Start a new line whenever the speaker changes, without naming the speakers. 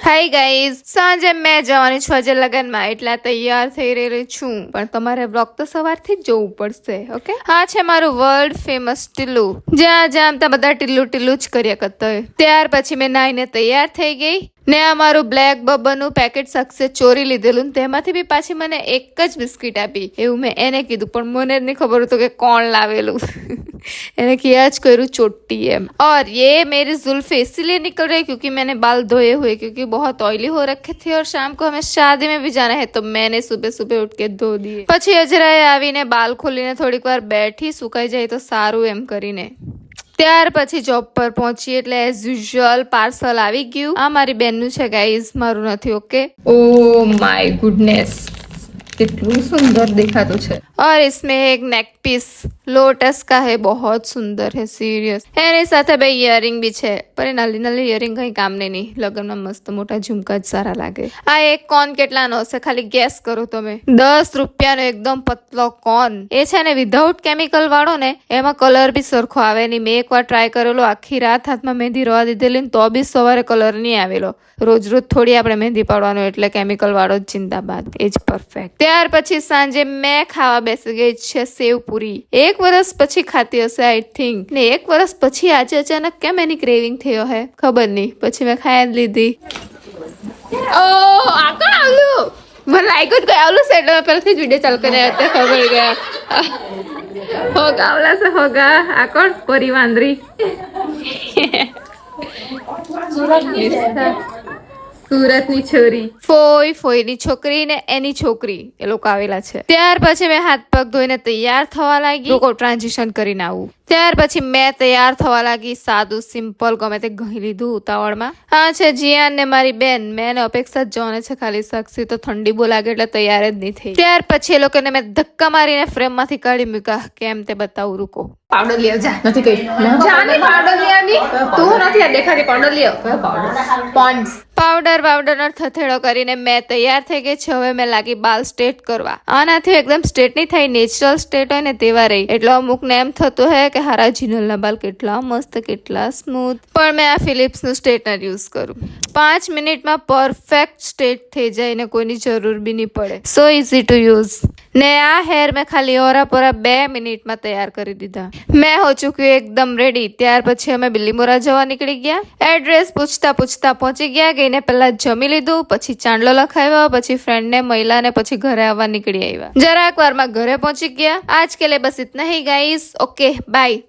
Hi guys, સાંજે મેં જવાની છું આજે લગનમાં, એટલે તૈયાર થઈ રહેલી છું. પણ તમારે બ્લોગ તો સવારથી જ જોવું પડશે. ઓકે, હા છે મારું વર્લ્ડ ફેમસ ટીલ્લુ. જ્યાં જ્યાં બધા ટીલ્લુ ટીલ્લુ જ કર્યા કરતા હોય. ત્યાર પછી મેં નાઈને તૈયાર થઈ ગઈ ને આ મારું બ્લેક બબરનું પેકેટ સક્સે ચોરી લીધેલું ને તેમાંથી બી પાછી મને એક જ બિસ્કિટ આપી. એવું મેં એને કીધું, પણ મને જ નહીં ખબર હતું કે કોણ લાવેલું. એને किया જ કર્યું ચોट्टी એમ. और ये मेरी जुल्फे इसीलिए निकल रही क्योंकि मैंने बाल धोए हुए, क्योंकि बहुत ऑयली हो रखे थे और शाम को हमें शादी में भी जाना है, तो मैंने सुबह सुबह उठ के धो दिए. પછી અજરાએ આવીને બાલ ખોલીને થોડીક વાર બેઠી, સુકાઈ જાય તો સારું એમ કરીને. ત્યાર પછી જોબ પર પહોંચી એટલે એઝ યુઝ્યુઅલ પાર્સલ આવી ગયું. આ મારી બેનનું છે ગાઈઝ, મારું નથી. ઓકે, ઓ માય ગુડનેસ, कितनी सुंदर दिखाતું છે. और इसमें एक नेक पीस लोटस का है, बहुत सुंदर है सीरियस. એની સાથે બે ઇયરિંગ બી છે, પણ નાલી નાલી ઇયરિંગ કઈ કામ નહીં. લગ્નમાં મસ્ત મોટા ઝુમકા જ સારા લાગે. આ એક કોન કેટલાનો હશે ખાલી ગેસ કરો તમે. 10 રૂપિયાનો એકદમ પતલો કોન. એ છે ને વિધાઉટ કેમિકલ વાળો ને, એમાં કલર બી સરખો આવે નહીં. મેં એકવાર ટ્રાય કરેલો, આખી રાત હાથમાં મહેંદી રવા દીધેલી તો બી સવારે કલર નહીં આવેલો. રોજ રોજ થોડી આપણે મહેંદી પાડવાનું, એટલે કેમિકલ વાળો જ જિંદાબાદ, એ જ પરફેક્ટ. ત્યાર પછી સાંજે મેં ખાવા બેસી ગઈ છે સેવ પૂરી. 1 વર્ષ પછી ખાતી હશે આઈ થિંક. ને 1 વર્ષ પછી આજે અચાનક કેમ એની ક્રેવિંગ થયો હે ખબર નહીં. પછી મેં ખાઈ જ લીધી. ઓ આ કોણ આવલું? મને લાગ્યું કોઈ આવલું છે એટલે પહેલાથી જ વિડીયો ચાલુ કર્યા હતા. ખબર ગયા હોગા આવલા છે હોગા. આ કોણ? પરી વાંદરી. સુરતની છોરી, ફોઈની છોકરી ને એની છોકરી, એ લોકો આવેલા છે. ત્યાર પછી મેં હાથ પગ ધોઈને તૈયાર થવા લાગી. લોકો ટ્રાન્ઝિશન કરીને આવું. ત્યાર પછી મેં તૈયાર થવા લાગી. સાદું સિમ્પલ ગમે તે ઘણી લીધું ઉતાવળમાં. હા છે જીયાન ને મારી બેન. મેં અપેક્ષા જ જોને છે ખાલી. સાક્ષી તો ઠંડી બહુ લાગે એટલે તૈયાર જ નહીં થઈ. ત્યાર પછી એ લોકોને મેં ધક્કા મારીને ફ્રેમ માંથી કાઢી મૂક્યા. કેમ તે બતાવું, રૂકો. પાવડર લઈ જા. નથી કઈ જાની પાવડર લઈ આવી. તું નથી આ દેખાતી. પાવડર લઈ આવ. પાવડર પોન્ડ્સ પાવડરનો થથેડો કરીને મેં તૈયાર થઈ ગઈ છે. હવે મેં લાગી બાલ સ્ટ્રેટ કરવા. આનાથી એકદમ સ્ટ્રેટ નહીં થાય, નેચરલ સ્ટ્રેટ હોય ને તેવા રહી. એટલે અમુક ને એમ થતું હે કે હારા જીનલના બાલ કેટલા મસ્ત, કેટલા સ્મૂથ. પણ મેં આ ફિલિપ્સનું સ્ટ્રેટનર યુઝ કરું. 5 મિનિટમાં પરફેક્ટ સ્ટ્રેટ થઈ જાય ને કોઈની જરૂર બી નહીં પડે. સો ઇઝી ટુ યુઝ. ને આ હેર મેં ખાલી ઓરાપોરા 2 મિનિટમાં તૈયાર કરી દીધા. મેં હો ચૂક્યું એકદમ રેડી. ત્યાર પછી અમે બિલ્લીમોરા જવા નીકળી ગયા. એડ્રેસ પૂછતા પૂછતા પહોંચી ગયા. ગઈને પહેલા જમી લીધું, પછી ચાંદલો લખાવ્યો, પછી ફ્રેન્ડને મહિલાને, પછી ઘરે આવવા નીકળી આવ્યા. જરાક વારમાં ઘરે પહોંચી ગયા. આજ કે લે બસ ઇतना ही गाइस. Okay bye.